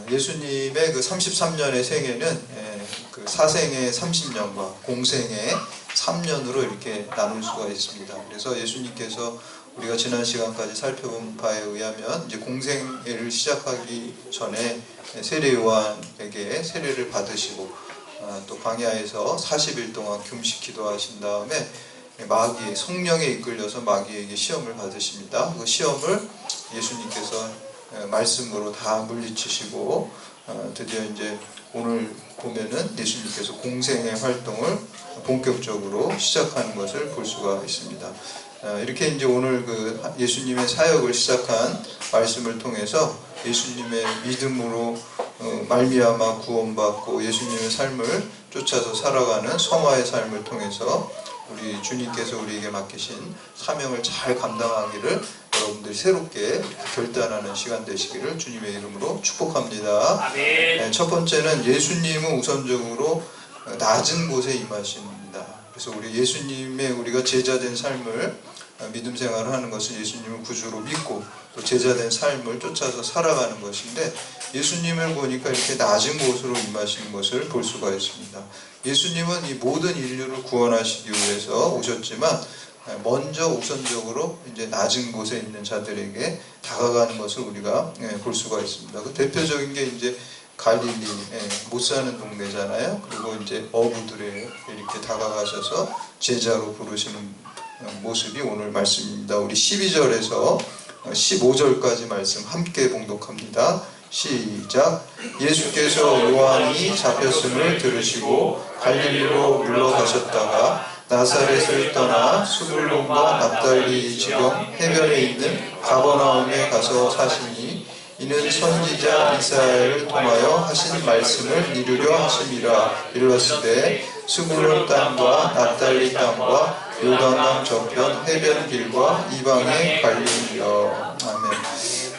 예수님의 그 33년의 생애는 그 사생의 30년과 공생의 3년으로 이렇게 나눌 수가 있습니다. 그래서 예수님께서 우리가 지난 시간까지 살펴본 바에 의하면 이제 공생애를 시작하기 전에 세례 요한에게 세례를 받으시고 또 광야에서 40일 동안 금식 기도하신 다음에 마귀 성령에 이끌려서 마귀에게 시험을 받으십니다. 그 시험을 예수님께서 말씀으로 다 물리치시고 드디어 이제 오늘 보면은 예수님께서 공생의 활동을 본격적으로 시작하는 것을 볼 수가 있습니다. 이렇게 이제 오늘 그 예수님의 사역을 시작한 말씀을 통해서 예수님의 믿음으로 말미암아 구원받고 예수님의 삶을 쫓아서 살아가는 성화의 삶을 통해서 우리 주님께서 우리에게 맡기신 사명을 잘 감당하기를 여러분들이 새롭게 결단하는 시간 되시기를 주님의 이름으로 축복합니다. 첫 번째는 예수님은 우선적으로 낮은 곳에 임하십니다. 그래서 우리 예수님의 우리가 제자된 삶을 믿음 생활을 하는 것은 예수님을 구주로 믿고 또 제자된 삶을 쫓아서 살아가는 것인데 예수님을 보니까 이렇게 낮은 곳으로 임하시는 것을 볼 수가 있습니다. 예수님은 이 모든 인류를 구원하시기 위해서 오셨지만 먼저 우선적으로 이제 낮은 곳에 있는 자들에게 다가가는 것을 우리가 볼 수가 있습니다. 그 대표적인 게 이제 갈릴리 못 사는 동네잖아요. 그리고 이제 어부들에 이렇게 다가가셔서 제자로 부르시는 모습이 오늘 말씀입니다. 우리 12절에서 15절까지 말씀 함께 봉독합니다. 시작. 예수께서 요한이 잡혔음을 들으시고 갈릴리로 물러가셨다가 나사렛을 떠나 수불론과 납달리 지경 해변에 있는 가버나움에 가서 사시니 이는 선지자 이사야를 통하여 하신 말씀을 이루려 하심이라. 일렀으되 수불론 땅과 납달리 땅과 요단강 저편 해변 길과 이방의 갈림이라. 아멘.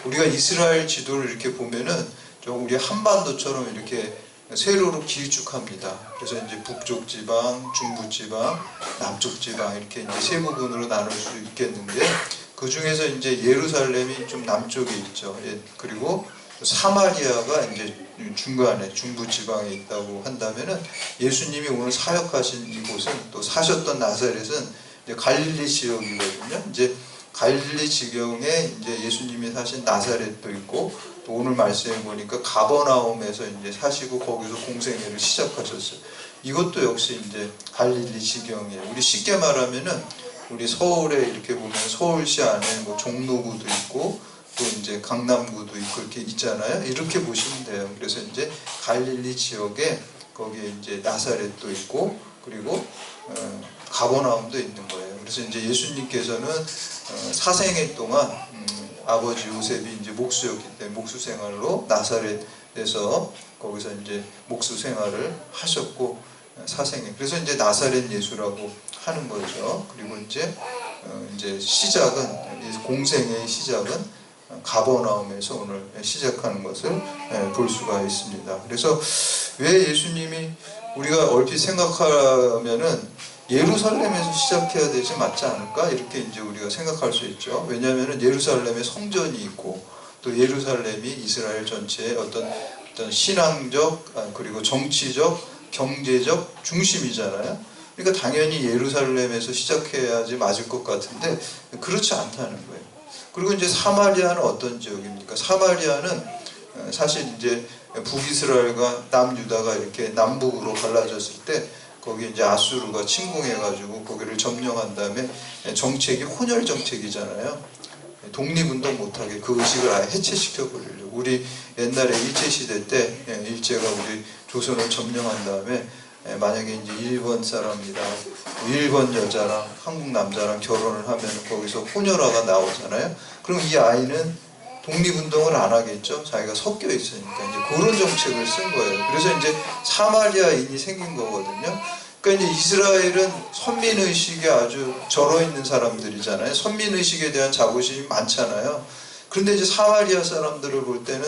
우리가 이스라엘 지도를 이렇게 보면은 좀 우리 한반도처럼 이렇게 세로로 길쭉합니다. 그래서 이제 북쪽 지방, 중부 지방, 남쪽 지방 이렇게 이제 세 부분으로 나눌 수 있겠는데 그 중에서 이제 예루살렘이 좀 남쪽에 있죠. 그리고 사마리아가 이제 중간에 중부 지방에 있다고 한다면은 예수님이 오늘 사역하신 이곳은 또 사셨던 나사렛은 이제 갈릴리 지역이거든요. 이제 갈릴리 지경에 이제 예수님이 사신 나사렛도 있고 또 오늘 말씀에 보니까 가버나움에서 이제 사시고 거기서 공생애를 시작하셨어요. 이것도 역시 이제 갈릴리 지경이에요. 우리 쉽게 말하면은 우리 서울에 이렇게 보면 서울시 안에 뭐 종로구도 있고 또 이제 강남구도 있고 이렇게 있잖아요. 이렇게 보시면 돼요. 그래서 이제 갈릴리 지역에 거기에 이제 나사렛도 있고 그리고 가버나움도 있는 거예요. 그래서 이제 예수님께서는 사생애 동안 아버지 요셉이 이제 목수였기 때문에 목수 생활로 나사렛에서 거기서 이제 목수 생활을 하셨고 사생애. 그래서 이제 나사렛 예수라고 하는 거죠. 그리고 이제 시작은 공생의 시작은 가버나움에서 오늘 시작하는 것을 볼 수가 있습니다. 그래서 왜 예수님이 우리가 얼핏 생각하면은 예루살렘에서 시작해야 되지 맞지 않을까? 이렇게 이제 우리가 생각할 수 있죠. 왜냐하면 예루살렘에 성전이 있고 또 예루살렘이 이스라엘 전체의 어떤 신앙적 그리고 정치적 경제적 중심이잖아요. 그러니까 당연히 예루살렘에서 시작해야지 맞을 것 같은데 그렇지 않다는 거예요. 그리고 이제 사마리아는 어떤 지역입니까? 사마리아는 사실 이제 북이스라엘과 남유다가 이렇게 남북으로 갈라졌을 때 거기 이제 아수르가 침공해가지고 거기를 점령한 다음에 정책이 혼혈 정책이잖아요. 독립운동 못하게 그 의식을 아예 해체시켜 버리려고. 우리 옛날에 일제시대 때 일제가 우리 조선을 점령한 다음에 만약에 이제 일본 사람이랑 일본 여자랑 한국 남자랑 결혼을 하면 거기서 혼혈아가 나오잖아요. 그럼 이 아이는 독립운동을 안 하겠죠. 자기가 섞여 있으니까 이제 그런 정책을 쓴 거예요. 그래서 이제 사마리아인이 생긴 거거든요. 그러니까 이제 이스라엘은 선민의식에 아주 절어 있는 사람들이잖아요. 선민의식에 대한 자부심이 많잖아요. 그런데 이제 사마리아 사람들을 볼 때는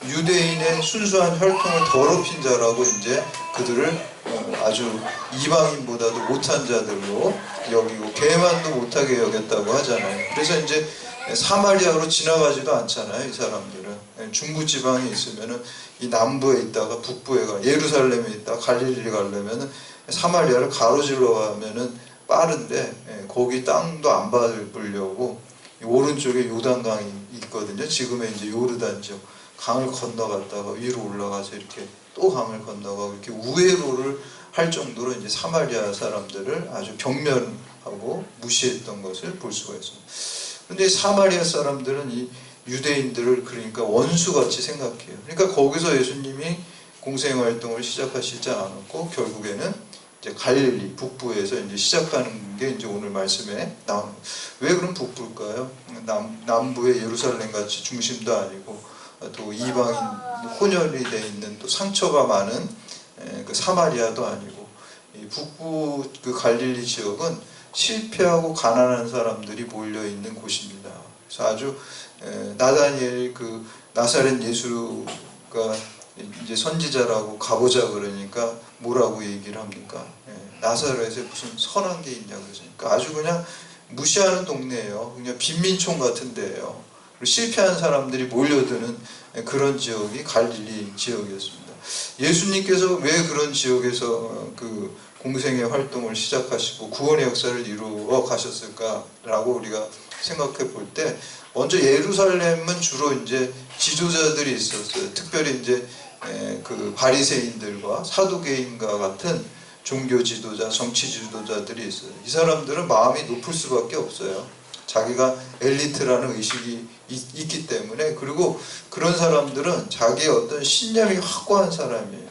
유대인의 순수한 혈통을 더럽힌 자라고 이제 그들을 아주 이방인보다도 못한 자들로 여기고 개만도 못하게 여겼다고 하잖아요. 그래서 이제 사마리아로 지나가지도 않잖아요, 이 사람들은. 중부 지방에 있으면은 이 남부에 있다가 북부에 가 예루살렘에 있다가 갈릴리 가려면은 사마리아를 가로질러 가면은 빠른데 거기 땅도 안 밟으려고 오른쪽에 요단강이 있거든요. 지금의 이제 요르단 지역 강을 건너갔다가 위로 올라가서 이렇게 또 강을 건너가고 이렇게 우회로를 할 정도로 이제 사마리아 사람들을 아주 경멸하고 무시했던 것을 볼 수가 있습니다. 그런데 사마리아 사람들은 이 유대인들을 그러니까 원수같이 생각해요. 그러니까 거기서 예수님이 공생활동을 시작하시지 않았고 결국에는 이제 갈릴리 북부에서 이제 시작하는 게 이제 오늘 말씀에 나오는. 왜 그럼 북부일까요? 남부의 예루살렘 같이 중심도 아니고 또 이방인 혼혈이 돼 있는 또 상처가 많은 그 사마리아도 아니고 이 북부 그 갈릴리 지역은 실패하고 가난한 사람들이 몰려 있는 곳입니다. 그래서 아주 나다니엘 그 나사렛 예수가 이제 선지자라고 가보자 그러니까 뭐라고 얘기를 합니까? 나사렛에 무슨 선한 게 있냐고 그러니까 아주 그냥 무시하는 동네예요. 그냥 빈민촌 같은 데예요. 그리고 실패한 사람들이 몰려드는 그런 지역이 갈릴리 지역이었습니다. 예수님께서 왜 그런 지역에서 그 공생의 활동을 시작하시고 구원의 역사를 이루어 가셨을까라고 우리가 생각해 볼 때 먼저 예루살렘은 주로 이제 지도자들이 있었어요. 특별히 이제 그 바리새인들과 사두개인과 같은 종교 지도자, 정치 지도자들이 있어요. 이 사람들은 마음이 높을 수밖에 없어요. 자기가 엘리트라는 의식이 있기 때문에. 그리고 그런 사람들은 자기의 어떤 신념이 확고한 사람이에요.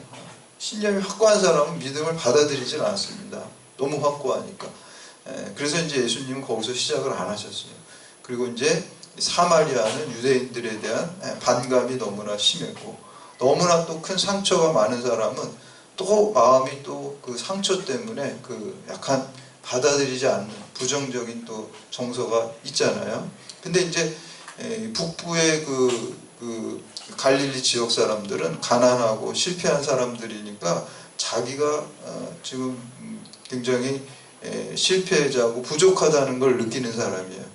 신념이 확고한 사람은 믿음을 받아들이질 않습니다. 너무 확고하니까. 그래서 이제 예수님은 거기서 시작을 안 하셨어요. 그리고 이제 사마리아는 유대인들에 대한 반감이 너무나 심했고, 너무나 또 큰 상처가 많은 사람은 또 마음이 또 그 상처 때문에 그 약간 받아들이지 않는 부정적인 또 정서가 있잖아요. 근데 이제 북부의 그 갈릴리 지역 사람들은 가난하고 실패한 사람들이니까 자기가 지금 굉장히 실패자고 부족하다는 걸 느끼는 사람이에요.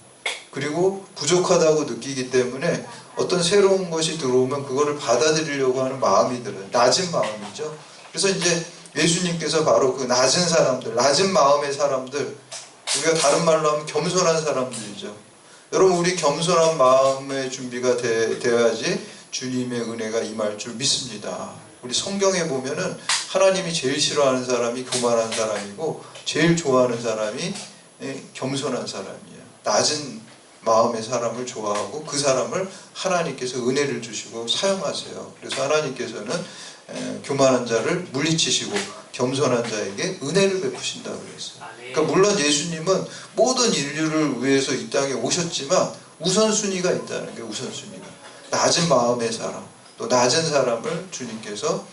그리고 부족하다고 느끼기 때문에 어떤 새로운 것이 들어오면 그거를 받아들이려고 하는 마음이 들어요. 낮은 마음이죠. 그래서 이제 예수님께서 바로 그 낮은 사람들, 낮은 마음의 사람들, 우리가 다른 말로 하면 겸손한 사람들이죠. 여러분, 우리 겸손한 마음의 준비가 되어야지 주님의 은혜가 임할 줄 믿습니다. 우리 성경에 보면은 하나님이 제일 싫어하는 사람이 교만한 사람이고 제일 좋아하는 사람이 겸손한 사람이에요. 낮은 마음의 사람을 좋아하고 그 사람을 하나님께서 은혜를 주시고 사용하세요. 그래서 하나님께서는 교만한 자를 물리치시고 겸손한 자에게 은혜를 베푸신다고 그랬어요. 그러니까 물론 예수님은 모든 인류를 위해서 이 땅에 오셨지만 우선순위가 있다는 게 우선순위가. 낮은 마음의 사람, 또 낮은 사람을 주님께서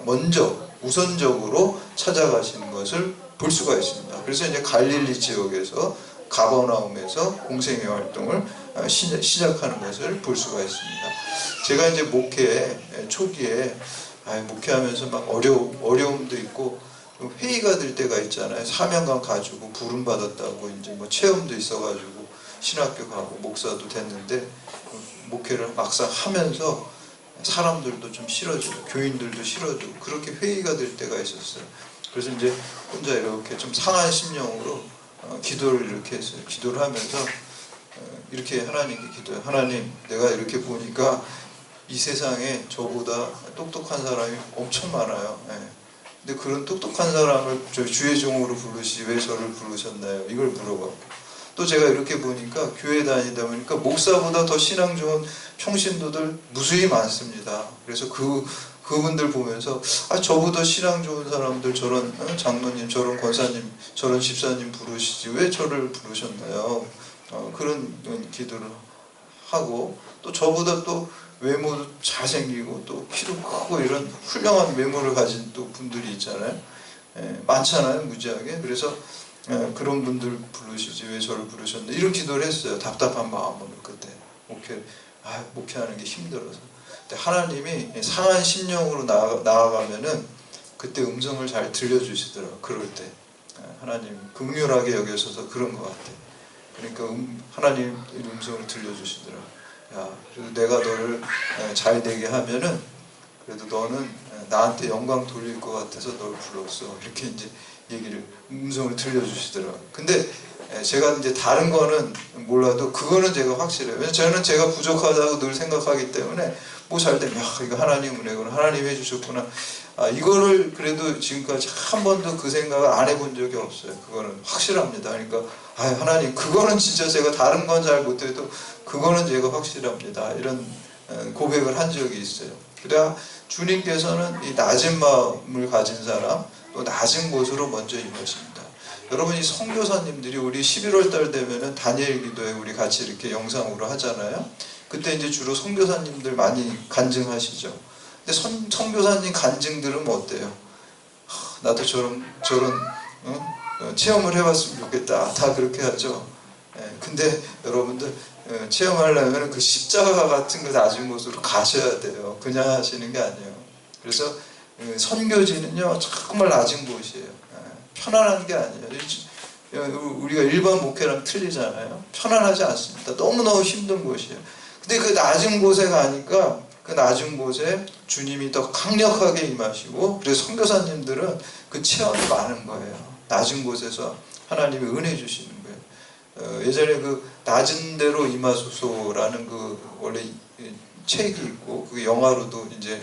먼저 우선적으로 찾아가시는 것을 볼 수가 있습니다. 그래서 이제 갈릴리 지역에서 가버나움에서 공생의 활동을 시작하는 것을 볼 수가 있습니다. 제가 이제 목회 초기에 목회하면서 막 어려움도 있고 회의가 될 때가 있잖아요. 사명감 가지고 부름 받았다고 이제 뭐 체험도 있어가지고 신학교 가고 목사도 됐는데 목회를 막상 하면서 사람들도 좀 싫어지고 교인들도 싫어지고 그렇게 회의가 될 때가 있었어요. 그래서 이제 혼자 이렇게 좀 상한 심령으로 기도를 이렇게 했어요. 기도를 하면서 이렇게 하나님께 기도해요. 하나님, 내가 이렇게 보니까 이 세상에 저보다 똑똑한 사람이 엄청 많아요. 근데 그런 똑똑한 사람을 주의 종으로 부르시 왜 저를 부르셨나요? 이걸 물어봤고, 또 제가 이렇게 보니까 교회 다니다 보니까 목사보다 더 신앙 좋은 평신도들 무수히 많습니다. 그래서 그분들 보면서 저보다 신앙 좋은 사람들 저런 장로님, 저런 권사님, 저런 집사님 부르시지 왜 저를 부르셨나요? 그런 기도를 하고, 또 저보다 또 외모도 잘생기고 또 키도 크고 이런 훌륭한 외모를 가진 또 분들이 있잖아요. 많잖아요, 무지하게. 그래서 그런 분들 부르시지 왜 저를 부르셨나 이런 기도를 했어요. 답답한 마음으로 그때 목회하는 게 힘들어서. 근데 하나님이 상한 심령으로 나아가면은 그때 음성을 잘 들려주시더라고요. 그럴 때 하나님 긍휼하게 여겨셔서 그런 것 같아요. 그러니까 하나님 음성을 들려주시더라고요. 야, 그래도 내가 너를 잘 되게 하면은 그래도 너는 나한테 영광 돌릴 것 같아서 널 불렀어. 이렇게 이제 음성을 들려주시더라고요. 근데 제가 이제 다른 거는 몰라도 그거는 제가 확실해요. 왜냐면 저는 제가 부족하다고 늘 생각하기 때문에 뭐 잘 되면 야, 이거 하나님 은혜구나, 하나님 해주셨구나. 이거를 그래도 지금까지 한 번도 그 생각을 안 해본 적이 없어요. 그거는 확실합니다. 그러니까 하나님 그거는 진짜 제가 다른 건 잘 못해도 그거는 제가 확실합니다. 이런 고백을 한 적이 있어요. 그래야 주님께서는 이 낮은 마음을 가진 사람, 또 낮은 곳으로 먼저 임하십니다. 여러분, 이 선교사님들이 우리 11월 달 되면은 다니엘 기도회 우리 같이 이렇게 영상으로 하잖아요. 그때 이제 주로 선교사님들 많이 간증하시죠. 근데 선교사님 간증들은 어때요? 나도 저런 체험을 해봤으면 좋겠다. 다 그렇게 하죠. 근데 여러분들 체험하려면 그 십자가 같은 그 낮은 곳으로 가셔야 돼요. 그냥 하시는 게 아니에요. 그래서 선교지는요 정말 낮은 곳이에요. 편안한 게 아니에요. 우리가 일반 목회랑 틀리잖아요. 편안하지 않습니다. 너무너무 힘든 곳이에요. 근데 그 낮은 곳에 가니까 그 낮은 곳에 주님이 더 강력하게 임하시고, 그래서 선교사님들은 그 체험이 많은 거예요. 낮은 곳에서 하나님이 은혜 주시는 거예요. 예전에 그 낮은 데로 임하소서라는 그 원래 책이 있고 그게 영화로도 이제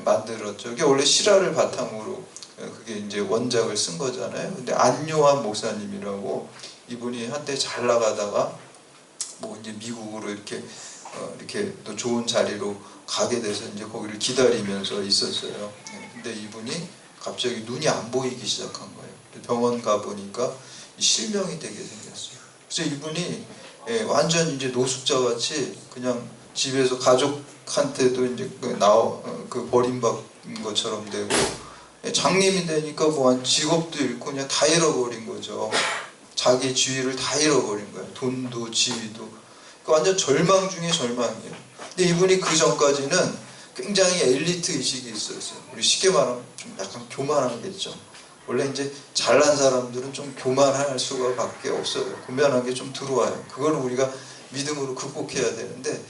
만들었죠. 그게 원래 실화를 바탕으로 그게 이제 원작을 쓴 거잖아요. 근데 안요한 목사님이라고, 이분이 한때 잘 나가다가 뭐 이제 미국으로 이렇게 또 좋은 자리로 가게 돼서 이제 거기를 기다리면서 있었어요. 근데 이분이 갑자기 눈이 안 보이기 시작한 거예요. 병원 가 보니까 실명이 되게 생겼어요. 그래서 이분이 완전 이제 노숙자 같이 그냥 집에서 가족한테도 이제 그 버림받은 것처럼 되고, 장님이 되니까 뭐 직업도 잃고 그냥 다 잃어버린 거죠. 자기 지위를 다 잃어버린 거예요. 돈도 지위도. 완전 절망 중에 절망이에요. 근데 이분이 그 전까지는 굉장히 엘리트 의식이 있었어요. 우리 쉽게 말하면 좀 약간 교만하겠죠. 원래 이제 잘난 사람들은 좀 교만할 수가 밖에 없어요. 교만한 게 좀 들어와요. 그걸 우리가 믿음으로 극복해야 되는데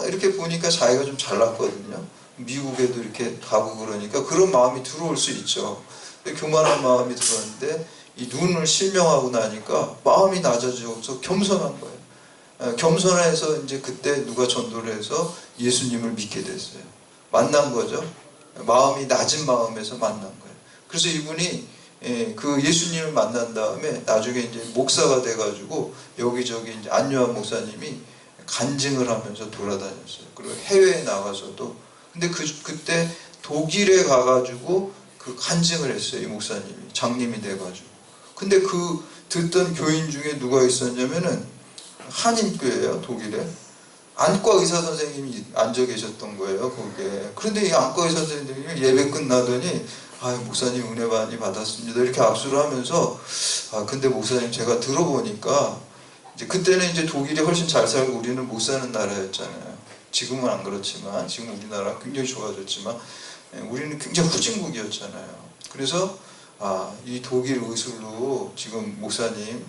이렇게 보니까 자기가 좀 잘났거든요. 미국에도 이렇게 가고 그러니까 그런 마음이 들어올 수 있죠. 교만한 마음이 들어왔는데 이 눈을 실명하고 나니까 마음이 낮아져서 겸손한 거예요. 겸손해서 이제 그때 누가 전도를 해서 예수님을 믿게 됐어요. 만난 거죠. 마음이 낮은 마음에서 만난 거예요. 그래서 이분이 그 예수님을 만난 다음에 나중에 이제 목사가 돼가지고 여기저기 이제 안요한 목사님이 간증을 하면서 돌아다녔어요. 그리고 해외에 나가서도. 근데 그때 독일에 가가지고 그 간증을 했어요. 이 목사님이 장님이 돼가지고. 근데 그 듣던 교인 중에 누가 있었냐면은 한인교회예요, 독일에. 안과 의사 선생님이 앉아 계셨던 거예요, 거기에. 그런데 이 안과 의사 선생님이 예배 끝나더니 목사님 은혜 많이 받았습니다, 이렇게 악수를 하면서 근데 목사님 제가 들어보니까 이제 그때는 이제 독일이 훨씬 잘 살고 우리는 못 사는 나라였잖아요. 지금은 안 그렇지만, 지금 우리나라 굉장히 좋아졌지만 우리는 굉장히 후진국이었잖아요. 그래서 이 독일 의술로 지금 목사님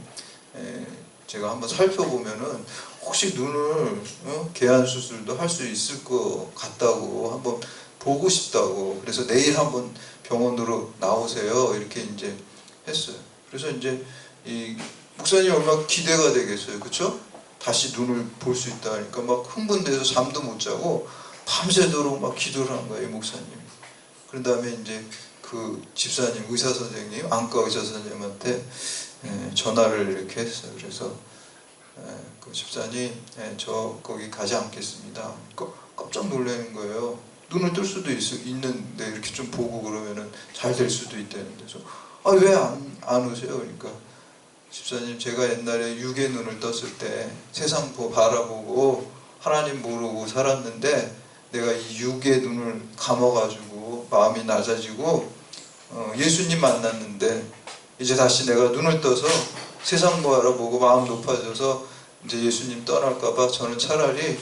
제가 한번 살펴보면은 혹시 눈을 개안 수술도 할 수 있을 것 같다고, 한번 보고 싶다고, 그래서 내일 한번 병원으로 나오세요, 이렇게 이제 했어요. 그래서 이제 이 목사님이 얼마나 기대가 되겠어요, 그렇죠? 다시 눈을 볼 수 있다 하니까 막 흥분돼서 잠도 못 자고 밤새도록 막 기도를 한 거예요, 목사님. 그런 다음에 이제 그 집사님, 의사 선생님, 안과 의사 선생님한테 전화를 이렇게 했어요. 그래서 그 집사님, 저 거기 가지 않겠습니다. 깜짝 놀라는 거예요. 눈을 뜰 수도 있는데 이렇게 좀 보고 그러면은 잘 될 수도 있다는데, 왜 안 오세요? 그러니까 집사님, 제가 옛날에 육의 눈을 떴을 때 세상 바라보고 하나님 모르고 살았는데 내가 이 육의 눈을 감아가지고 마음이 낮아지고 예수님 만났는데 이제 다시 내가 눈을 떠서 세상 바라보고 마음 높아져서 이제 예수님 떠날까봐 저는 차라리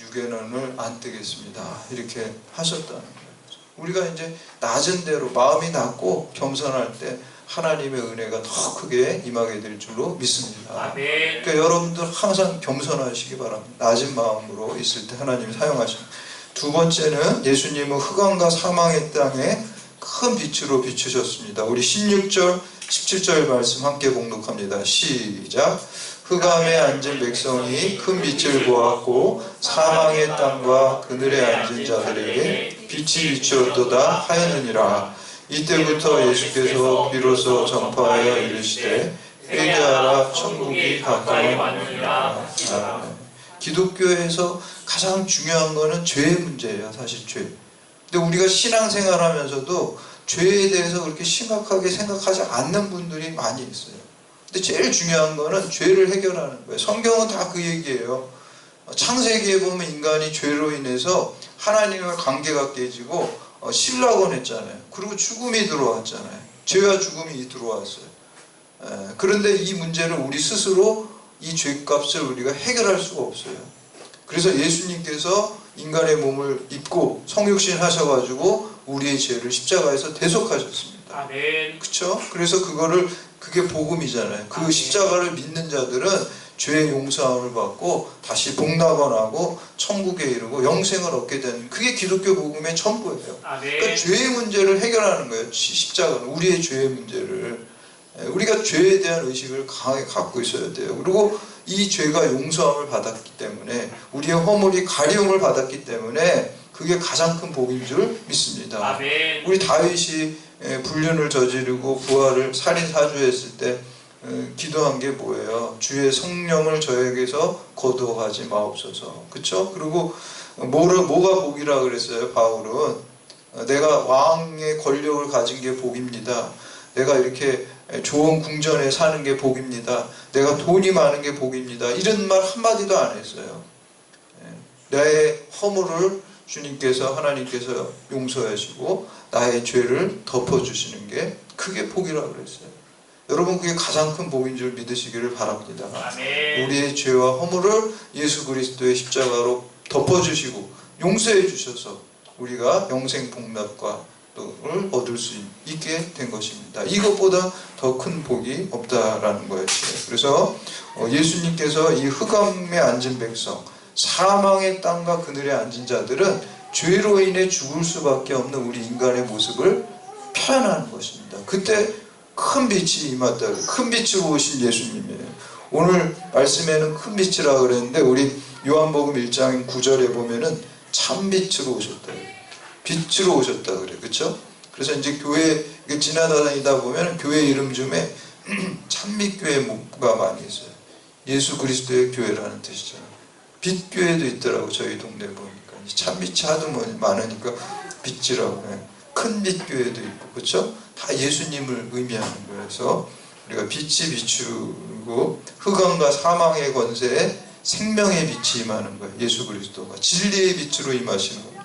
육의 눈을 안 뜨겠습니다, 이렇게 하셨다는 거예요. 우리가 이제 낮은 대로 마음이 낮고 겸손할 때 하나님의 은혜가 더 크게 임하게 될 줄로 믿습니다. 아멘. 그러니까 여러분들 항상 겸손하시기 바랍니다. 낮은 마음으로 있을 때 하나님이 사용하십니다. 두 번째는 예수님은 흑암과 사망의 땅에 큰 빛으로 비추셨습니다. 우리 16절, 17절 말씀 함께 봉독합니다. 시작. 흑암에 앉은 백성이 큰 빛을 보았고 사망의 땅과 그늘에 앉은 자들에게 빛이 비추었도다 하였느니라. 이때부터 예수께서 비로소 전파하여 이르시되 회개하라 천국이 가까이 왔느니라. 기독교에서 가장 중요한 거는 죄의 문제예요. 사실 죄. 근데 우리가 신앙생활 하면서도 죄에 대해서 그렇게 심각하게 생각하지 않는 분들이 많이 있어요. 근데 제일 중요한 거는 죄를 해결하는 거예요. 성경은 다 그 얘기예요. 창세기에 보면 인간이 죄로 인해서 하나님과 관계가 깨지고 실락원 했잖아요. 그리고 죽음이 들어왔잖아요. 죄와 죽음이 들어왔어요. 그런데 이 문제를 우리 스스로 이 죄값을 우리가 해결할 수가 없어요. 그래서 예수님께서 인간의 몸을 입고 성육신 하셔가지고 우리의 죄를 십자가에서 대속하셨습니다. 아멘. 그렇죠? 그래서 그게 복음이잖아요. 그 십자가를 믿는 자들은 죄의 용서함을 받고 다시 복락원하고 천국에 이르고 영생을 얻게 되는, 그게 기독교 복음의 전부예요. 그러니까 죄의 문제를 해결하는 거예요. 십자가는 우리의 죄의 문제를. 우리가 죄에 대한 의식을 강하게 갖고 있어야 돼요. 그리고 이 죄가 용서함을 받았기 때문에, 우리의 허물이 가리움을 받았기 때문에 그게 가장 큰 복인 줄 믿습니다. 아멘. 우리 다윗이 불륜을 저지르고 부하를 살인 사주했을 때 기도한 게 뭐예요? 주의 성령을 저에게서 거두어가지 마옵소서. 그쵸? 그리고 뭐가 복이라 그랬어요? 바울은 내가 왕의 권력을 가진 게 복입니다. 내가 이렇게 좋은 궁전에 사는 게 복입니다. 내가 돈이 많은 게 복입니다. 이런 말 한마디도 안 했어요. 나의 허물을 주님께서, 하나님께서 용서하시고 나의 죄를 덮어주시는 게 그게 복이라고 그랬어요. 여러분, 그게 가장 큰 복인 줄 믿으시기를 바랍니다. 아멘. 우리의 죄와 허물을 예수 그리스도의 십자가로 덮어주시고 용서해 주셔서 우리가 영생 복락과 을 얻을 수 있게 된 것입니다. 이것보다 더 큰 복이 없다라는 거예요. 그래서 예수님께서 이 흑암에 앉은 백성, 사망의 땅과 그늘에 앉은 자들은 죄로 인해 죽을 수밖에 없는 우리 인간의 모습을 표현하는 것입니다. 그때 큰 빛이 임했다. 큰 빛으로 오신 예수님이에요. 오늘 말씀에는 큰 빛이라 그랬는데 우리 요한복음 1장 9절에 보면은 참빛으로 오셨다. 빛으로 오셨다 그래. 그렇죠? 그래서 이제 교회 지나다니다 보면 교회 이름 중에 참빛교회가 많이 있어요. 예수 그리스도의 교회라는 뜻이잖아요. 빛교회도 있더라고. 저희 동네 보니까 참빛이 하도 많으니까 빛이라고 해. 큰 빛교회도 있고, 그렇죠? 다 예수님을 의미하는 거예요. 그래서 우리가 빛이 비추고 흑암과 사망의 권세에 생명의 빛이 임하는 거예요. 예수 그리스도가 진리의 빛으로 임하시는 겁니다.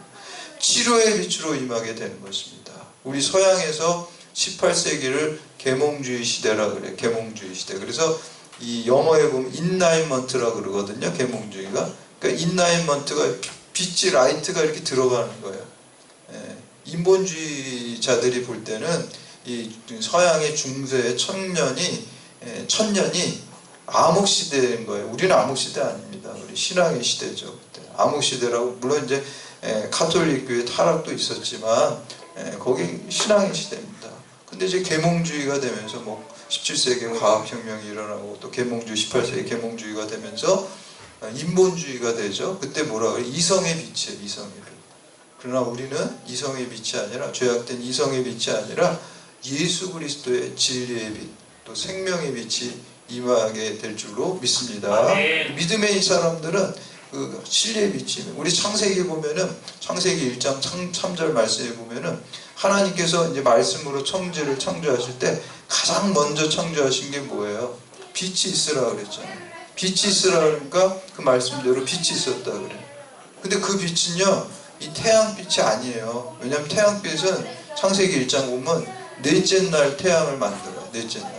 치료의 빛으로 임하게 되는 것입니다. 우리 서양에서 18세기를 계몽주의 시대라 그래요. 계몽주의 시대. 그래서 이 영어에 보면 인라인먼트라 그러거든요. 계몽주의가. 그러니까 인라인먼트가 빛이, 라이트가 이렇게 들어가는 거예요. 인본주의자들이 볼 때는 이 서양의 중세의 천년이 암흑시대인 거예요. 우리는 암흑시대 아닙니다. 우리 신앙의 시대죠. 그때 암흑시대라고, 물론 이제 카톨릭 교회 타락도 있었지만 거기 신앙의 시대입니다. 근데 이제 계몽주의가 되면서 뭐 17세기에 과학혁명이 일어나고 또 계몽주의, 18세기 계몽주의가 되면서 인본주의가 되죠. 그때 뭐라 그래? 이성의 빛이에요. 이성의 빛. 그러나 우리는 이성의 빛이 아니라, 죄악된 이성의 빛이 아니라 예수 그리스도의 진리의 빛, 또 생명의 빛이 임하게 될 줄로 믿습니다. 믿음의 이 사람들은 그 진리의 빛이, 우리 창세기 보면은, 창세기 1장 3절 말씀에 보면은 하나님께서 이제 말씀으로 천지를 창조하실 때 가장 먼저 창조하신 게 뭐예요? 빛이 있으라 그랬잖아요. 빛이 있으라 그러니까 그 말씀대로 빛이 있었다 그래요. 근데 그 빛은요, 이 태양빛이 아니에요. 왜냐하면 태양빛은 창세기 1장 보면 넷째 날 태양을 만들어요. 넷째 날.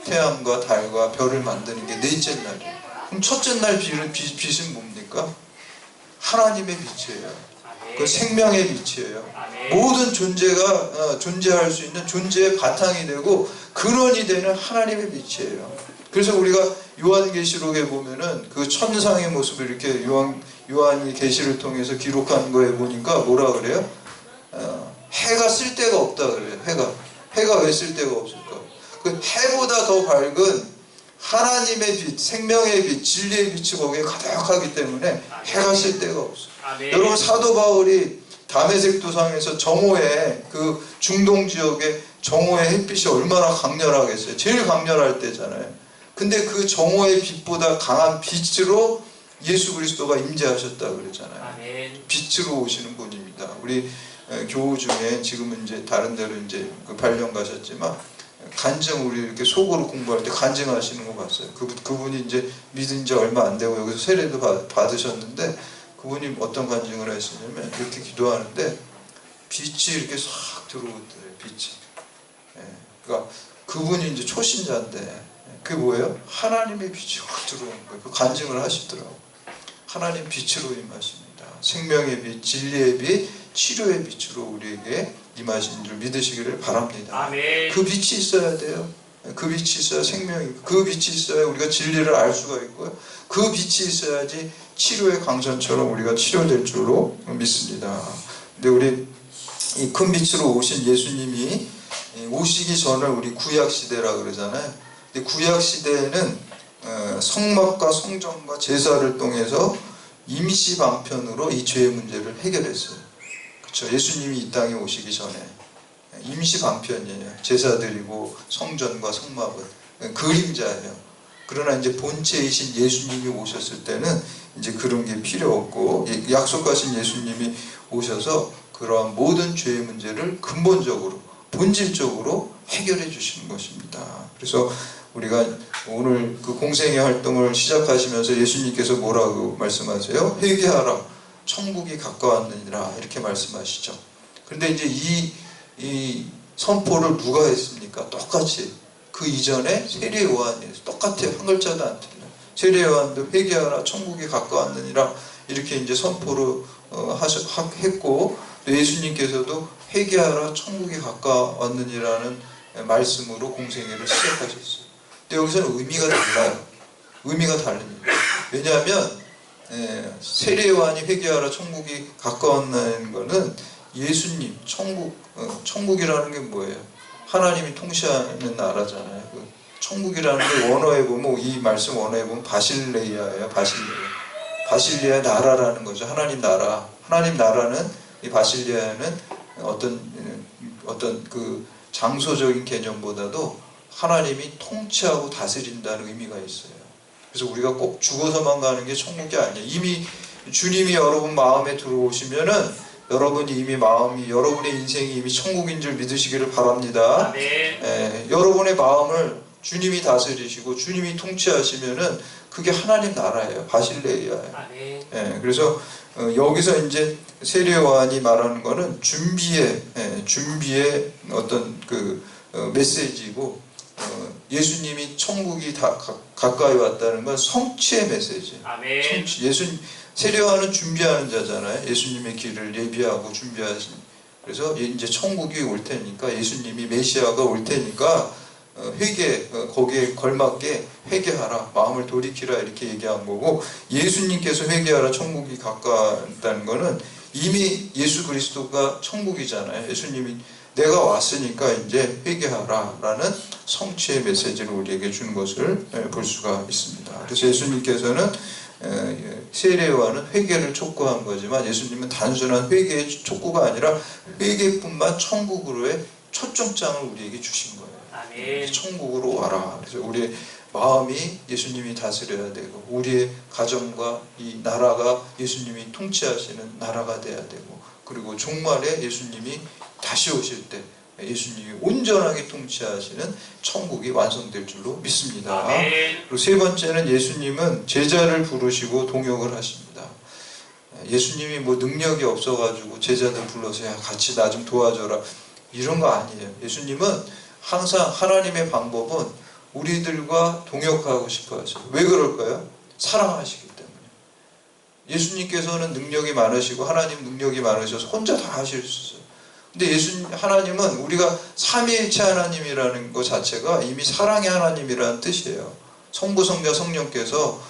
태양과 달과 별을 만드는 게 넷째 날이에요. 그럼 첫째 날 빛은 뭡니까? 하나님의 빛이에요. 그 생명의 빛이에요. 아멘. 모든 존재가 존재할 수 있는 존재의 바탕이 되고 근원이 되는 하나님의 빛이에요. 그래서 우리가 요한계시록에 보면은 그 천상의 모습을 이렇게 요한이 계시를 통해서 기록한 거에 보니까 뭐라 그래요? 해가 쓸 데가 없다 그래요. 해가 왜 쓸 데가 없을까? 그 해보다 더 밝은 하나님의 빛, 생명의 빛, 진리의 빛이 거기에 가득하기 때문에 해가 쓸 데가 없어요. 여러분, 사도 바울이 다메섹 도상에서 정오에 그 중동 지역의 정오의 햇빛이 얼마나 강렬하겠어요. 제일 강렬할 때잖아요. 근데 그 정오의 빛보다 강한 빛으로 예수 그리스도가 임재하셨다 그랬잖아요. 빛으로 오시는 분입니다. 우리 교우 중에 지금은 이제 다른 데로 이제 그 발령 가셨지만 간증, 우리 이렇게 속으로 공부할 때 간증하시는 거 봤어요. 그분이 이제 믿은 지 얼마 안 되고 여기서 세례도 받으셨는데 그분이 어떤 간증을 하시냐면 이렇게 기도하는데 빛이 이렇게 싹 들어오더래요. 빛이. 그러니까 그분이 이제 초신자인데 그게 뭐예요? 하나님의 빛이 확 들어오는 거예요. 그 간증을 하시더라고요. 하나님 빛으로 임하십니다. 생명의 빛, 진리의 빛, 치료의 빛으로 우리에게 임하신 줄 믿으시기를 바랍니다. 아멘. 그 빛이 있어야 돼요. 그 빛이 있어야 생명이, 그 빛이 있어야 우리가 진리를 알 수가 있고요. 그 빛이 있어야지 치료의 강선처럼 우리가 치료될 줄로 믿습니다. 근데 우리 이 큰 빛으로 오신 예수님이 오시기 전을 우리 구약 시대라 그러잖아요. 근데 구약 시대에는 성막과 성전과 제사를 통해서 임시 방편으로 이 죄의 문제를 해결했어요. 그렇죠? 예수님이 이 땅에 오시기 전에 임시 방편이에요. 제사드리고 성전과 성막은 그림자예요. 그러나 이제 본체이신 예수님이 오셨을 때는 이제 그런 게 필요 없고 약속하신 예수님이 오셔서 그러한 모든 죄의 문제를 근본적으로 본질적으로 해결해 주시는 것입니다. 그래서 우리가 오늘 그 공생의 활동을 시작하시면서 예수님께서 뭐라고 말씀하세요? 회개하라, 천국이 가까웠느니라, 이렇게 말씀하시죠. 그런데 이제 이 선포를 누가 했습니까? 똑같이 그 이전에 세례 요한이 똑같아요. 한 글자도 안 틀려요. 세례 요한도 회개하라, 천국이 가까웠느니라 이렇게 이제 선포를 했고, 또 예수님께서도 회개하라, 천국이 가까웠느니라는 말씀으로 공생애를 시작하셨어요. 근데 여기서는 의미가 달라요. 의미가 다릅니다. 왜냐하면 세례 요한이 회개하라, 천국이 가까웠다는 것은 예수님, 천국이라는 게 뭐예요? 하나님이 통치하는 나라잖아요. 그 천국이라는 게 원어에 보면, 이 말씀 원어에 보면 바실레이아예요. 바실레아 나라라는 거죠. 하나님 나라. 하나님 나라는, 이 바실레아는 어떤 그 장소적인 개념보다도 하나님이 통치하고 다스린다는 의미가 있어요. 그래서 우리가 꼭 죽어서만 가는 게 천국이 아니에요. 이미 주님이 여러분 마음에 들어오시면은 여러분이 이미 여러분의 인생이 이미 천국인 줄 믿으시기를 바랍니다. 여러분의 마음을 주님이 다스리시고 주님이 통치하시면은 그게 하나님 나라예요. 바실레이아예요. 그래서 여기서 이제 세례 요한이 말하는 거는 준비의 어떤 그 메시지고, 예수님이 천국이 다 가까이 왔다는 건 성취의 메시지. 성취. 세례 요한은 준비하는 자잖아요. 예수님의 길을 예비하고 준비하신. 그래서 이제 천국이 올 테니까, 예수님이 메시아가 올 테니까 거기에 걸맞게 회개하라, 마음을 돌이키라, 이렇게 얘기한 거고, 예수님께서 회개하라, 천국이 가까웠다는 거는 이미 예수 그리스도가 천국이잖아요. 예수님이 내가 왔으니까 이제 회개하라 라는 성취의 메시지를 우리에게 주는 것을 볼 수가 있습니다. 그래서 예수님께서는 세례 요한은 회개를 촉구한 거지만, 예수님은 단순한 회개의 촉구가 아니라 회개뿐만 천국으로의 초점장을 우리에게 주신 거예요. 천국으로 와라. 그래서 우리의 마음이 예수님이 다스려야 되고, 우리의 가정과 이 나라가 예수님이 통치하시는 나라가 돼야 되고, 그리고 종말에 예수님이 다시 오실 때 예수님이 온전하게 통치하시는 천국이 완성될 줄로 믿습니다. 그리고 세 번째는, 예수님은 제자를 부르시고 동역을 하십니다. 예수님이 뭐 능력이 없어가지고 제자들 불러서 야 같이 나 좀 도와줘라 이런 거 아니에요. 예수님은 항상 하나님의 방법은 우리들과 동역하고 싶어 하세요. 왜 그럴까요? 사랑하시기 때문에. 예수님께서는 능력이 많으시고 하나님 능력이 많으셔서 혼자 다 하실 수 있어요. 근데 하나님은 우리가 삼위일체 하나님이라는 것 자체가 이미 사랑의 하나님이라는 뜻이에요. 성부, 성자, 성령께서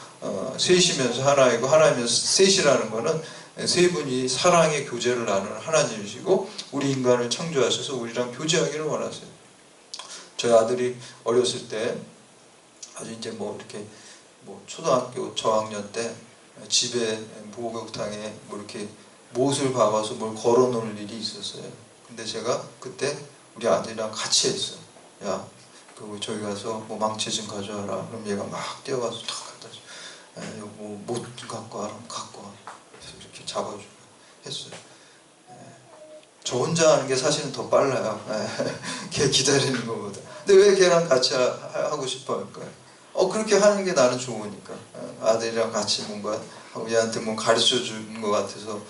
셋이면서 하나이고 하나이면서 셋이라는 것은 세 분이 사랑의 교제를 나누는 하나님이시고 우리 인간을 창조하셔서 우리랑 교제하기를 원하세요. 저희 아들이 어렸을 때 아주 이제 뭐 이렇게 뭐 초등학교 저학년 때 집에 목욕탕에 뭐 이렇게 못을 박아서 뭘 걸어 놓을 일이 있었어요. 근데 제가 그때 우리 아들이랑 같이 했어요. 야, 저기 가서 뭐 망치 좀 가져와라. 그럼 얘가 막 뛰어가서 탁 갖다 줘. 못 갖고 와라. 갖고 와. 그래서 이렇게 잡아주고 했어요. 저 혼자 하는 게 사실은 더 빨라요. 걔 기다리는 것보다. 근데 왜 걔랑 같이 하고 싶어 할까요? 그렇게 하는 게 나는 좋으니까. 아들이랑 같이 뭔가 얘한테 뭐 가르쳐 주는 것 같아서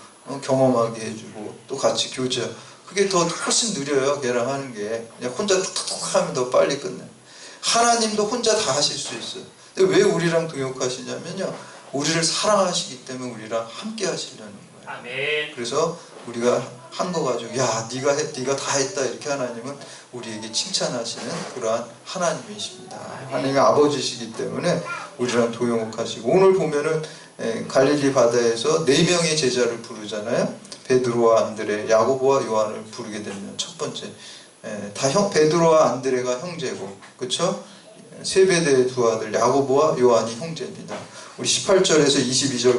경험하게 해주고 또 같이 교제. 그게 더 훨씬 느려요. 걔랑 하는 게. 그냥 혼자 툭툭 하면 더 빨리 끝나요. 하나님도 혼자 다 하실 수 있어요. 근데 왜 우리랑 동역하시냐면요. 우리를 사랑하시기 때문에 우리랑 함께 하시려는 거예요. 아멘. 그래서 우리가 한 거 가지고 야 네가 다 했다 이렇게 하나님은 우리에게 칭찬하시는 그러한 하나님이십니다. 하나님의 아버지시기 때문에 우리랑 동역하시고 오늘 보면은 갈릴리 바다에서 4명의 제자를 부르잖아요. 베드로와 안드레, 야고보와 요한을 부르게 되면 첫 번째 베드로와 안드레가 형제고 그렇죠? 세베대의 두 아들 야고보와 요한이 형제입니다. 우리 18절에서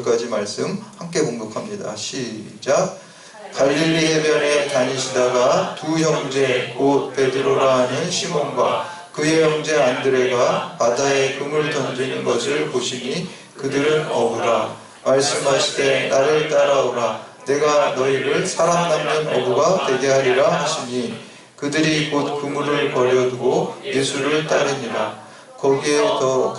22절까지 말씀 함께 봉독합니다. 시작. 갈릴리 해변에 다니시다가 두 형제 곧 베드로라 하는 시몬과 그의 형제 안드레가 바다에 금을 던지는 것을 보시니 그들은 어부라. 말씀하시되 나를 따라오라. 내가 너희를 사람 남는 어부가 되게 하리라 하시니 그들이 곧 그물을 버려두고 예수를 따르니라. 거기에 더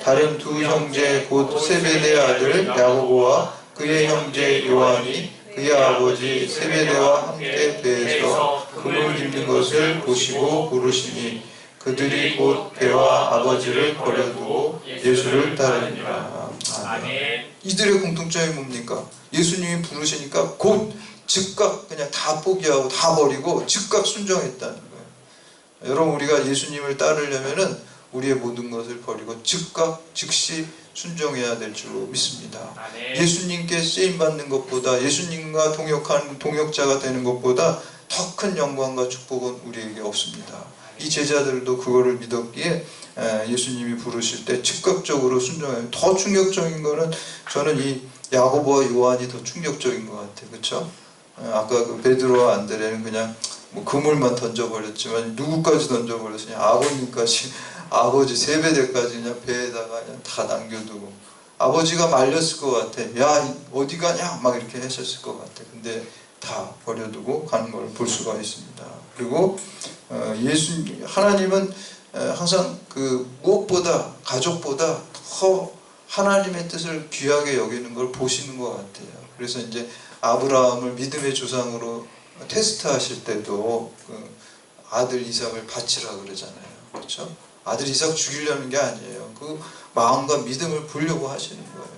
다른 두 형제 곧 세베대의 아들 야고보와 그의 형제 요한이 그의 아버지 세베대와 함께 배에서 금을 깁는 것을 보시고 부르시니 그들이 곧 배와 아버지를 버려두고 예수를 따르니라. 아멘. 이들의 공통점이 뭡니까? 예수님이 부르시니까 곧 즉각 그냥 다 포기하고 다 버리고 즉각 순종했다는 거예요. 여러분 우리가 예수님을 따르려면은 우리의 모든 것을 버리고 즉각 즉시 순종해야 될 줄로 믿습니다. 아멘. 예수님께 쓰임받는 것보다 예수님과 동역한 동역자가 되는 것보다 더 큰 영광과 축복은 우리에게 없습니다. 이 제자들도 그거를 믿었기에 예수님이 부르실 때 즉각적으로 순종해요. 더 충격적인 거는 저는 이 야고보와 요한이 더 충격적인 것 같아요. 그렇죠? 아까 그 베드로와 안드레는 그냥 뭐 그물만 던져버렸지만 누구까지 던져버렸으냐? 아버님까지 아버지 세베대까지 그냥 배에다가 그냥 다 남겨두고 아버지가 말렸을 것 같아. 야 어디 가냐? 막 이렇게 하셨을 것 같아. 근데 다 버려두고 가는 걸 볼 수가 있습니다. 그리고 하나님은 항상 그 무엇보다 가족보다 더 하나님의 뜻을 귀하게 여기는 걸 보시는 것 같아요. 그래서 이제 아브라함을 믿음의 조상으로 테스트하실 때도 그 아들 이삭을 바치라 그러잖아요. 그렇죠? 아들 이삭 죽이려는 게 아니에요. 그 마음과 믿음을 보려고 하시는 거예요.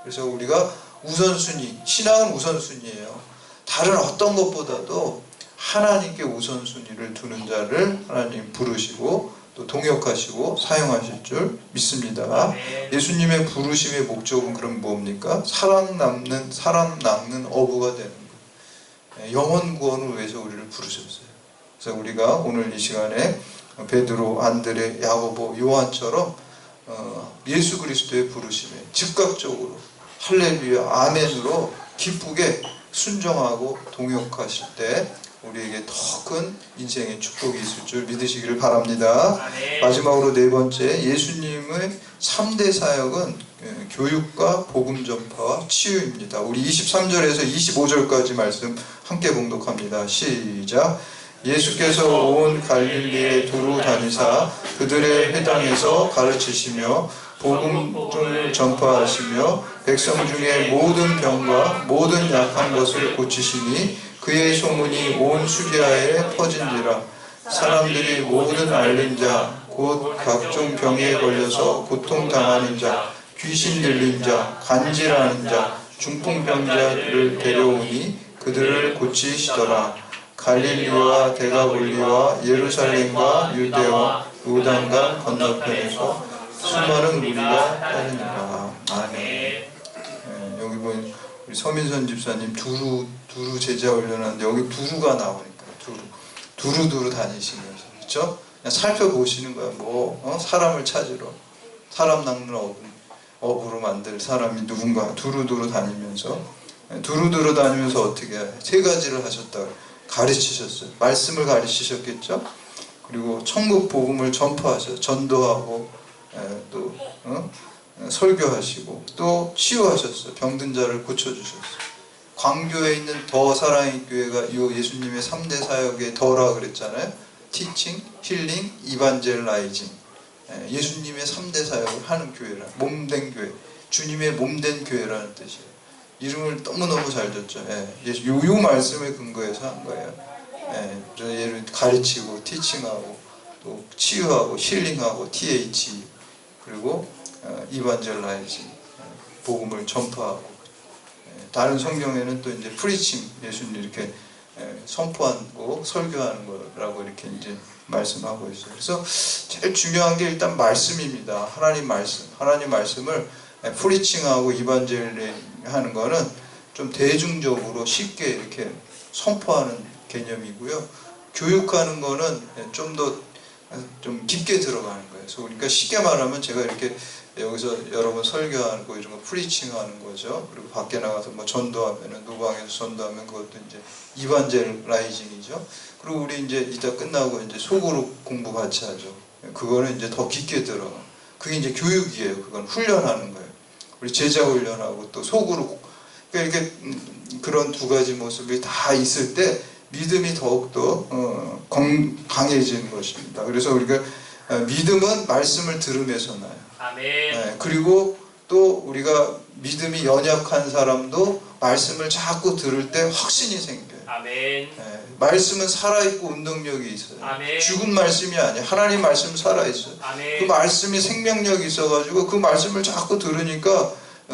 그래서 우리가 우선순위, 신앙은 우선순위예요. 다른 어떤 것보다도 하나님께 우선순위를 두는 자를 하나님 부르시고 또 동역하시고 사용하실 줄 믿습니다. 예수님의 부르심의 목적은 그럼 뭡니까? 사람 낚는 어부가 되는 거예요. 영혼 구원을 위해서 우리를 부르셨어요. 그래서 우리가 오늘 이 시간에 베드로, 안드레, 야고보, 요한처럼 예수 그리스도의 부르심에 즉각적으로 할렐루야, 아멘으로 기쁘게 순종하고 동역하실 때 우리에게 더 큰 인생의 축복이 있을 줄 믿으시기를 바랍니다. 아멘. 마지막으로 네 번째, 예수님의 3대 사역은 교육과 복음 전파와 치유입니다. 우리 23절에서 25절까지 말씀 함께 봉독합니다. 시작. 예수께서 온 갈릴리에 두루 다니사 그들의 회당에서 가르치시며 복음을 전파하시며 백성 중에 모든 병과 모든 약한 것을 고치시니 그의 소문이 온 수리아에 퍼진지라. 사람들이 모든 앓는 자 곧 각종 병에 걸려서 고통당하는 자 귀신 들린 자, 간질하는 자, 중풍병자를 데려오니 그들을 고치시더라. 갈릴리와 데가볼리와 예루살렘과 유대와 요단강 건너편에서 수많은 무리가 따르니라. 아멘. 여기 보면 우리 서민선 집사님 두루 제자 훈련하는데 여기 두루가 나오니까 두루 다니시면서, 그렇죠? 그냥 살펴보시는 거야. 사람을 찾으러, 사람 낚는 어부로 만들 사람이 누군가 두루 다니면서 어떻게 해요? 세 가지를 하셨다. 가르치셨어요. 말씀을 가르치셨겠죠? 그리고 천국 복음을 전파하셔서 전도하고 또 설교하시고 또 치유하셨어요. 병든 자를 고쳐주셨어요. 광교에 있는 더 사랑의 교회가 이 예수님의 3대 사역의 더라 그랬잖아요. 티칭, 힐링, 이반젤라이징. 예수님의 3대 사역을 하는 교회라. 몸된 교회, 주님의 몸된 교회라는 뜻이에요. 이름을 너무너무 잘 줬죠. 요 말씀을 근거해서 한 거예요. 얘를 가르치고 티칭하고 또 치유하고 힐링하고 TH, 그리고 이반젤라이징, 복음을 전파하고. 다른 성경에는 또 이제 프리칭, 예수님 이렇게 선포하고 설교하는 거라고 이렇게 이제 말씀하고 있어요. 그래서 제일 중요한 게 일단 말씀입니다. 하나님 말씀을 프리칭하고 이반젤리 하는 거는 좀 대중적으로 쉽게 이렇게 선포하는 개념이고요. 교육하는 거는 좀 깊게 들어가는 거예요. 그러니까 쉽게 말하면 제가 이렇게 여기서 여러분 설교하고 이런 거 프리칭하는 거죠. 그리고 밖에 나가서 전도하면은, 노방에서 전도하면 그것도 이제 이반젤라이징이죠. 그리고 우리 이제 이따 끝나고 이제 속으로 공부 같이 하죠. 그거는 이제 더 깊게 들어가. 그게 이제 교육이에요. 그건 훈련하는 거예요. 우리 제자 훈련하고 또 속으로. 그러니까 이렇게 그런 두 가지 모습이 다 있을 때 믿음이 더욱더 강해지는 것입니다. 그래서 우리가 믿음은 말씀을 들으면서 나요. 아멘. 그리고 또 우리가 믿음이 연약한 사람도 말씀을 자꾸 들을 때 확신이 생겨요. 아멘. 말씀은 살아있고 운동력이 있어요. 아멘. 죽은 말씀이 아니에요. 하나님 말씀 살아있어요. 아멘. 그 말씀이 생명력이 있어가지고 그 말씀을 자꾸 들으니까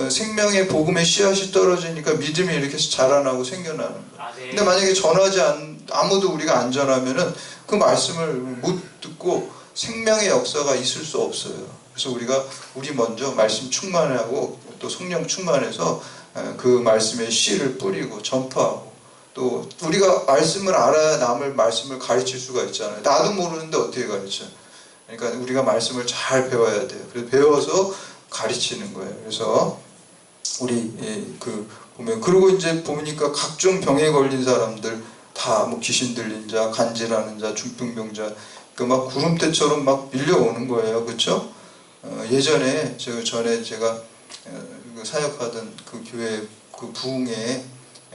생명의 복음의 씨앗이 떨어지니까 믿음이 이렇게 자라나고 생겨나는 거예요. 근데 만약에 아무도 우리가 안 전하면은 그 말씀을 못 듣고 생명의 역사가 있을 수 없어요. 그래서 우리 먼저 말씀 충만하고 또 성령 충만해서 그 말씀의 씨를 뿌리고 전파하고, 또 우리가 말씀을 알아야 남을 말씀을 가르칠 수가 있잖아요. 나도 모르는데 어떻게 가르쳐? 그러니까 우리가 말씀을 잘 배워야 돼요. 그래서 배워서 가르치는 거예요. 그래서 우리 보면, 그리고 이제 보니까 각종 병에 걸린 사람들 다 귀신 들린 자, 간질하는 자, 중풍병자, 막 구름대처럼 막 밀려오는 거예요. 그렇죠? 예전에 제가 사역하던 그 교회 그 부흥회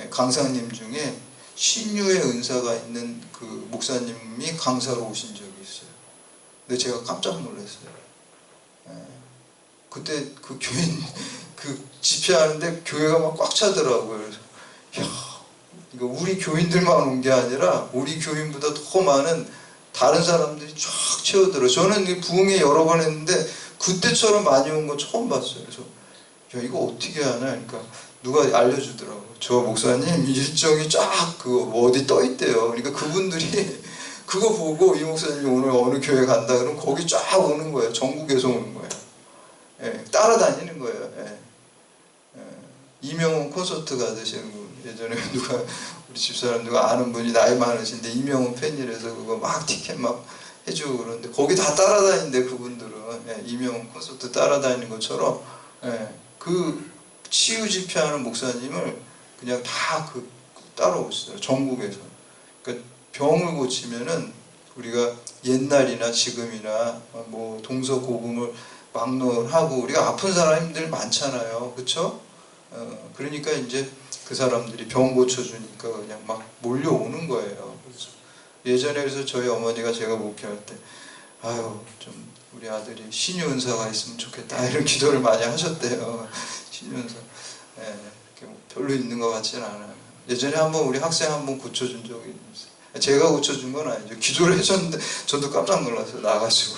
강사님 중에 신유의 은사가 있는 그 목사님이 강사로 오신 적이 있어요. 근데 제가 깜짝 놀랐어요. 그때 그 교인 집회하는데 교회가 막 꽉 차더라고요. 그래서 이거 우리 교인들만 온 게 아니라 우리 교인보다 더 많은 다른 사람들이 쫙 채우더라고요. 저는 이 부흥회 여러 번 했는데 그때처럼 많이 온 거 처음 봤어요. 그래서 이거 어떻게 하나? 그러니까 누가 알려주더라고요. 저 목사님 일정이 쫙 어디 떠 있대요. 그러니까 그분들이 그거 보고 이 목사님이 오늘 어느 교회 간다 그러면 거기 쫙 오는 거예요. 전국에서 오는 거예요. 따라다니는 거예요. 이명훈 콘서트 가듯이 예전에 우리 집사람 누가 아는 분이 나이 많으신데 이명훈 팬이라서 그거 막 티켓 막 해주고 그러는데 거기 다 따라다니는데 그분들은 이명훈 콘서트 따라다니는 것처럼 그 치유 집회하는 목사님을 그냥 다 따라오시더라고요. 전국에서. 그러니까 병을 고치면은 우리가 옛날이나 지금이나 동서고금을 막론하고 우리가 아픈 사람들 많잖아요. 그렇죠? 그러니까 이제 그 사람들이 병 고쳐주니까 그냥 막 몰려오는 거예요. 그래서 예전에 그래서 저희 어머니가 제가 목회할 때 좀 우리 아들이 신유 은사가 있으면 좋겠다 이런 기도를 많이 하셨대요. 신유 은사 별로 있는 것 같지는 않아요. 예전에 한번 우리 학생 한번 고쳐준 적이 있어요. 제가 고쳐준 건 아니죠. 기도를 해줬는데 저도 깜짝 놀랐어요. 나가지고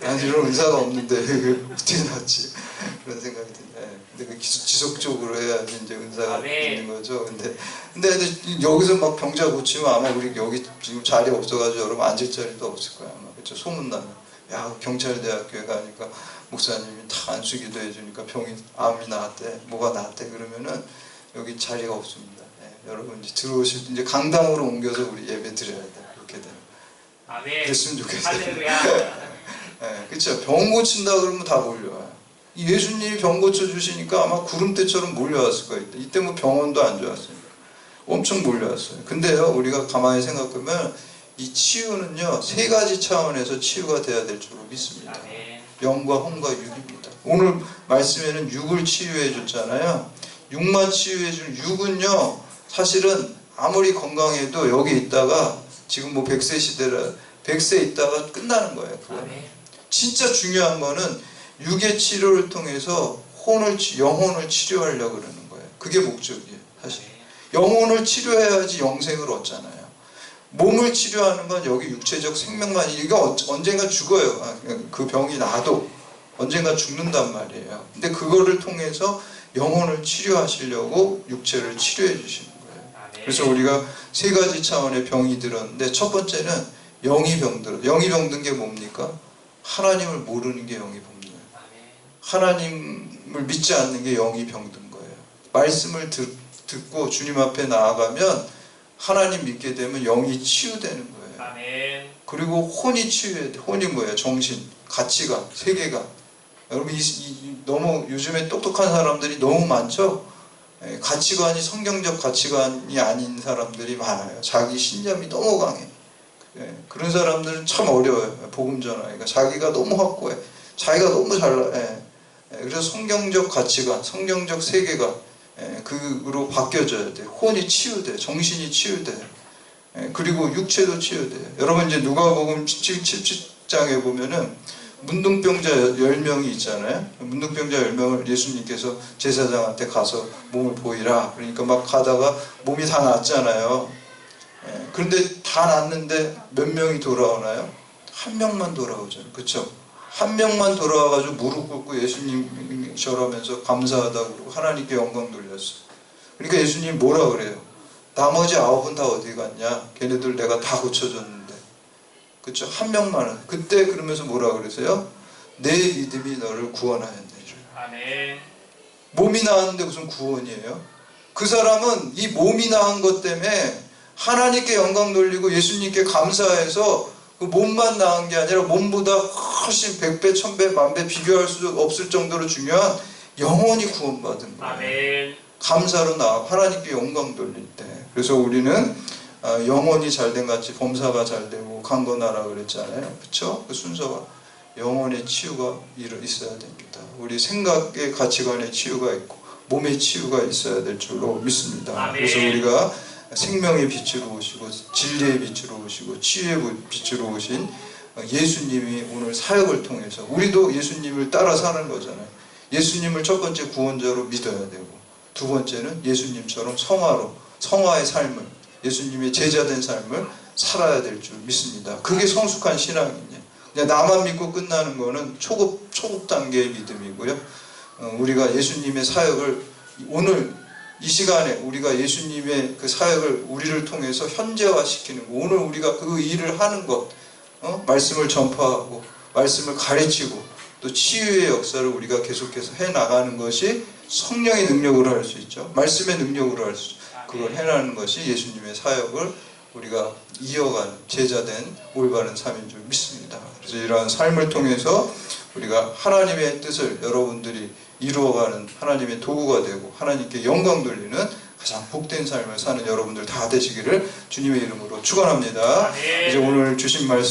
난 이런 은사가 없는데 이게 어떻게 나왔지 그런 생각이 듭니다. 근데 그 지속적으로 해야지 이제 은사가 있는 거죠. 근데 여기서 막 병자 고치면 아마 우리 여기 지금 자리 없어가지고 여러분 앉을 자리도 없을 거야 아마. 그렇죠? 소문나면 야 경찰대학교에 가니까 목사님이 다 안수기도 해주니까 병이 암이 나았대, 뭐가 나았대 그러면은 여기 자리가 없습니다. 여러분 이제 들어오실 때 이제 강당으로 옮겨서 우리 예배 드려야 돼. 그렇게 되면. 아멘. 됐으면 좋겠어요. 할렐루야. 그렇죠. 병 고친다 그러면 다 몰려와요. 예수님이 병 고쳐 주시니까 아마 구름대처럼 몰려왔을 거예요. 이때 뭐 병원도 안 좋았어요. 엄청 몰려왔어요. 근데요, 우리가 가만히 생각하면 이 치유는요, 세 가지 차원에서 치유가 돼야 될 줄로 믿습니다. 아멘. 영과 혼과 육입니다. 오늘 말씀에는 육을 치유해 줬잖아요. 육만 치유해 준 육은요, 사실은 아무리 건강해도 여기 있다가 지금 뭐 100세 시대라 100세 있다가 끝나는 거예요. 진짜 중요한 거는 육의 치료를 통해서 영혼을 치료하려고 그러는 거예요. 그게 목적이에요. 사실 영혼을 치료해야지 영생을 얻잖아요. 몸을 치료하는 건 여기 육체적 생명만, 이게 언젠가 죽어요. 그 병이 나도 언젠가 죽는단 말이에요. 근데 그거를 통해서 영혼을 치료하시려고 육체를 치료해 주시는 거예요. 그래서 우리가 세 가지 차원의 병이 들었는데, 첫 번째는 영이 병들어. 영이 병든 게 뭡니까? 하나님을 모르는 게 영이 병든 거예요. 하나님을 믿지 않는 게 영이 병든 거예요. 말씀을 듣고 주님 앞에 나아가면 하나님 믿게 되면 영이 치유되는 거예요. 아멘. 그리고 혼이 치유해야 돼. 혼이 뭐예요? 정신, 가치관, 세계관. 여러분 너무 요즘에 똑똑한 사람들이 너무 많죠? 가치관이 성경적 가치관이 아닌 사람들이 많아요. 자기 신념이 너무 강해. 그런 사람들은 참 어려워요. 복음 전하기가. 자기가 너무 확고해. 자기가 너무 잘나. 그래서 성경적 가치관, 성경적 세계관, 그로 바뀌어져야 돼. 혼이 치유돼. 정신이 치유돼. 그리고 육체도 치유돼. 여러분 이제 누가복음 17장에 보면은 문둥병자 10명이 있잖아요. 문둥병자 10명을 예수님께서 제사장한테 가서 몸을 보이라. 그러니까 막 가다가 몸이 다 낫잖아요. 그런데 다 낫는데 몇 명이 돌아오나요? 한 명만 돌아오잖아요. 그렇죠? 한 명만 돌아와가지고 무릎 꿇고 예수님 절하면서 감사하다고 그러고 하나님께 영광 돌렸어요. 그러니까 예수님 뭐라 그래요? 나머지 9은 다 어디 갔냐? 걔네들 내가 다 고쳐줬는데. 그렇죠? 한 명만은. 그때 그러면서 뭐라 그러세요? 내 믿음이 너를 구원하였네. 아멘. 몸이 나았는데 무슨 구원이에요? 그 사람은 이 몸이 나은 것 때문에 하나님께 영광 돌리고 예수님께 감사해서 그 몸만 나은 게 아니라 몸보다 훨씬 100배, 1000배, 10,000배 비교할 수 없을 정도로 중요한 영혼이 구원받은 거예요. 아멘. 감사로 나와 하나님께 영광 돌릴 때. 그래서 우리는 영혼이 잘된 같이 범사가 잘되고 강건하라 그랬잖아요. 그렇죠? 그 순서가 영혼의 치유가 있어야 됩니다. 우리 생각의 가치관의 치유가 있고 몸의 치유가 있어야 될 줄로 믿습니다. 아멘. 그래서 우리가 생명의 빛으로 오시고 진리의 빛으로 오시고 치유의 빛으로 오신 예수님이 오늘 사역을 통해서 우리도 예수님을 따라 사는 거잖아요. 예수님을 첫 번째 구원자로 믿어야 되고, 두 번째는 예수님처럼 성화의 삶을, 예수님의 제자된 삶을 살아야 될 줄 믿습니다. 그게 성숙한 신앙이냐. 그냥 나만 믿고 끝나는 거는 초급 단계의 믿음이고요. 우리가 예수님의 사역을 오늘 이 시간에 우리가 예수님의 그 사역을 우리를 통해서 현재화시키는 거, 오늘 우리가 그 일을 하는 것, 말씀을 전파하고 말씀을 가르치고 또 치유의 역사를 우리가 계속해서 해나가는 것이 성령의 능력으로 할 수 있죠. 말씀의 능력으로 할 수 있죠. 그걸 해나가는 것이 예수님의 사역을 우리가 이어가는 제자된 올바른 삶인 줄 믿습니다. 그래서 이러한 삶을 통해서 우리가 하나님의 뜻을 여러분들이 이루어가는 하나님의 도구가 되고 하나님께 영광 돌리는 가장 복된 삶을 사는 여러분들 다 되시기를 주님의 이름으로 축원합니다. 이제 오늘 주신 말씀